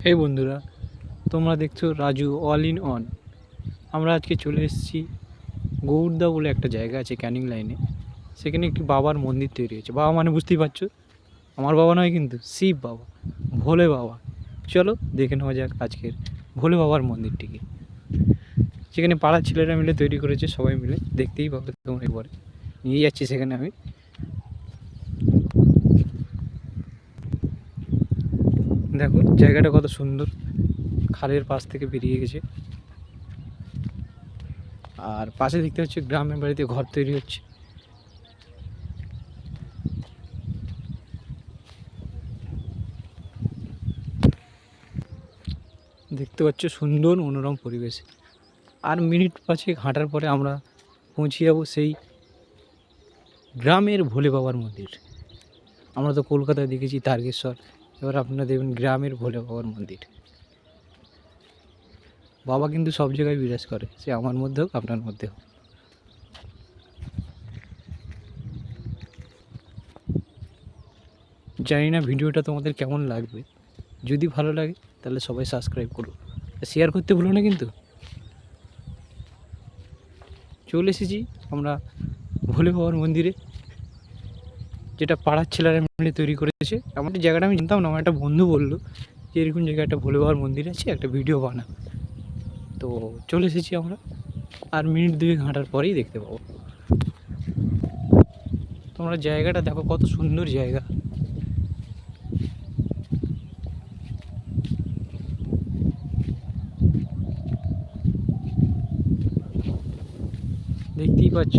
এই বন্ধুরা, তোমরা দেখছো রাজু অল ইন অন। আমরা আজকে চলে এসেছি গৌড়দা বলে একটা জায়গা আছে ক্যানিং লাইনে। সেখানে একটি বাবার মন্দির তৈরি হয়েছে। বাবা মানে বুঝতেই পারছো, আমার বাবা নয় কিন্তু, শিব বাবা, ভোলে বাবা। চলো দেখে নেওয়া যাক আজকের ভোলে বাবার মন্দিরটিকে। সেখানে পাড়ার ছেলেরা মিলে তৈরি করেছে, সবাই মিলে। দেখতেই পাবে তোমরা, একবারে নিয়ে যাচ্ছি সেখানে আমি। দেখো জায়গাটা কত সুন্দর, খালের পাশ থেকে বেরিয়ে গেছে। আর পাশে দেখতে হচ্ছে গ্রামের বাড়িতে ঘর তৈরি হচ্ছে। দেখতে পাচ্ছ সুন্দর মনোরম পরিবেশ। আর মিনিট 5 হাঁটার পরে আমরা পৌঁছে যাবো সেই গ্রামের ভোলে বাবার মন্দির। আমরা তো কলকাতায় দেখেছি তারকেশ্বর, এবার আপনারা দেখবেন গ্রামের ভোলে বাবার মন্দির। বাবা কিন্তু সব জায়গায় বিরাজ করে, সে আমার মধ্যে হোক আপনার মধ্যে হোক। জানি না ভিডিওটা তোমাদের কেমন লাগবে, যদি ভালো লাগে তাহলে সবাই সাবস্ক্রাইব করো, শেয়ার করতে ভুলো না কিন্তু। চলে এসেছি আমরা ভোলে বাবার মন্দিরে, যেটা পাড়ার ছেলেরা মিলে তৈরি করেছে। এমন জায়গাটা আমি জানতাম না, আমার একটা বন্ধু বললো যে এরকম জায়গায় একটা ভোলে বাবার মন্দির আছে, একটা ভিডিও বানা। তো চলে এসেছি আমরা, আর মিনিট 2 হাঁটার পরেই দেখতে পাবো। তোমরা জায়গাটা দেখো, কত সুন্দর জায়গা। দেখতেই পাচ্ছ।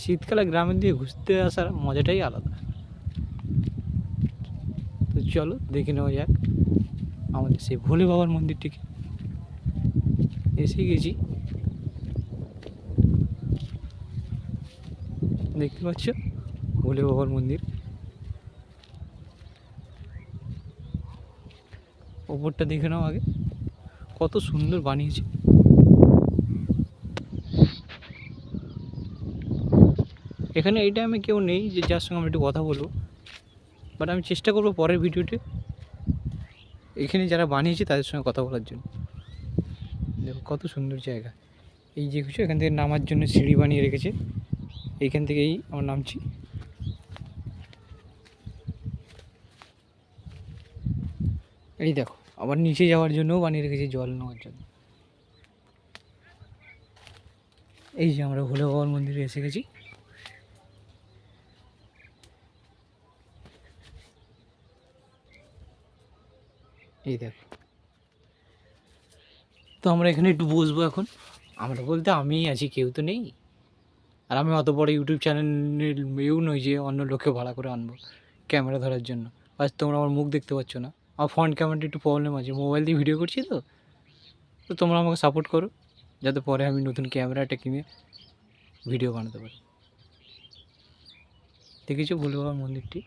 শীতকালে গ্রামের দিকে ঘুরতে আসার মজাটাই আলাদা। তো চলো দেখে নেওয়া যাক আমাদের সেই ভোলে বাবার মন্দিরটিকে। এসে গেছি, দেখতে পাচ্ছ ভোলে বাবার মন্দির। ওপরটা দেখে নাও আগে, কত সুন্দর বানিয়েছে। এখানে এই টাইমে কেউ নেই যে যার সঙ্গে আমি একটু কথা বলবো, বাট আমি চেষ্টা করবো পরের ভিডিওতে এখানে যারা বানিয়েছে তাদের সঙ্গে কথা বলার জন্য। দেখো কত সুন্দর জায়গা। এই যে কিছু এখান থেকে নামার জন্য সিঁড়ি বানিয়ে রেখেছে, এইখান থেকেই আমরা নামছি। এই দেখো আবার নিচে যাওয়ার জন্যও বানিয়ে রেখেছে, জল নেওয়ার জন্য। এই যে আমরা ভোলে বাবার মন্দিরে এসে গেছি। এই দেখো, তো আমরা এখানে একটু বসবো এখন। আমরা বলতে আমিই আছি, কেউ তো নেই। আর আমি অত বড় ইউটিউব চ্যানেলের মেয়েও নই যে অন্য লোককে ভাড়া করে আনবো ক্যামেরা ধরার জন্য। আজ তোমরা আমার মুখ দেখতে পাচ্ছ না, আমার ফ্রন্ট ক্যামেরাটা একটু প্রবলেম আছে, মোবাইল দিয়ে ভিডিও করছি। তো তোমরা আমাকে সাপোর্ট করো, যাতে পরে আমি নতুন ক্যামেরাটা কিনে ভিডিও বানাতে পারি। দেখেছো ভোলে বাবার মন্দিরটি?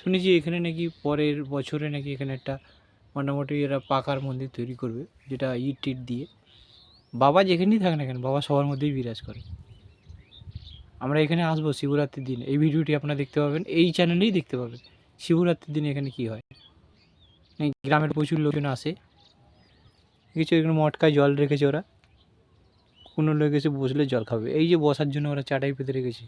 শুনেছি এখানে নাকি পরের বছরে নাকি এখানে একটা মোটামুটি এরা পাকার মন্দির তৈরি করবে, যেটা ইট টিট দিয়ে। বাবা যেখানেই থাকে না কেন, বাবা সবার মধ্যেই বিরাজ করে। আমরা এখানে আসবো শিবরাত্রির দিন। এই ভিডিওটি আপনারা দেখতে পাবেন, এই চ্যানেলেই দেখতে পাবেন শিবরাত্রির দিন এখানে কি হয়। গ্রামের প্রচুর লোকজন আসে। কিছু এখানে মটকায় জল রেখেছে ওরা, কোনো লোক এসে বসলে জল খাবে। এই যে বসার জন্য ওরা চাটাই পেতে রেখেছে।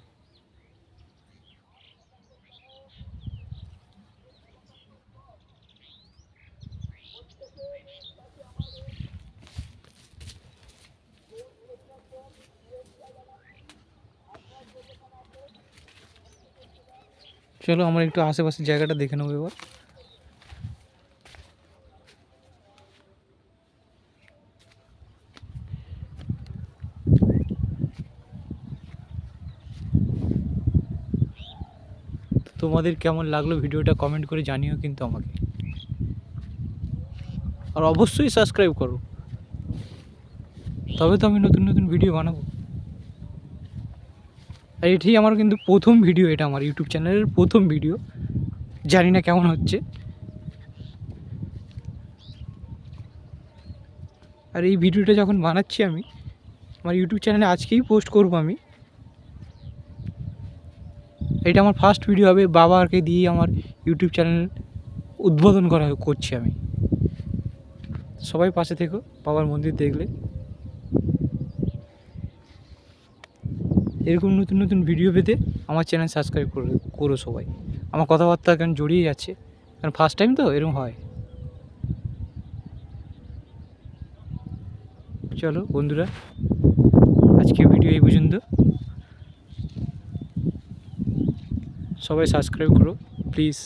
চলো আমরা একটু আশেপাশের জায়গাটা দেখে নেবো এবার। তোমাদের কেমন লাগলো ভিডিওটা কমেন্ট করে জানিও কিন্তু আমাকে, আর অবশ্যই সাবস্ক্রাইব করো, তবে তো আমি নতুন নতুন ভিডিও বানাবো। আর এটাই আমার কিন্তু প্রথম ভিডিও, এটা আমার ইউটিউব চ্যানেলের প্রথম ভিডিও। জানি না কেমন হচ্ছে, আর এই ভিডিওটা যখন বানাচ্ছি আমি আমার ইউটিউব চ্যানেলে আজকেই পোস্ট করব আমি। এটা আমার ফার্স্ট ভিডিও হবে, বাবাকে দিয়ে আমার ইউটিউব চ্যানেল উদ্বোধন করছি আমি। সবাই পাশে থেকো বাবার মন্দির দেখলে। এরকম নতুন নতুন ভিডিও পেতে আমার চ্যানেল সাবস্ক্রাইব করো সবাই। আমার কথাবার্তা কেন জড়িয়ে যাচ্ছে, কারণ ফার্স্ট টাইম তো এরকম হয়। চলো বন্ধুরা, আজকে ভিডিও এই পর্যন্ত। সবাই সাবস্ক্রাইব করো প্লিজ।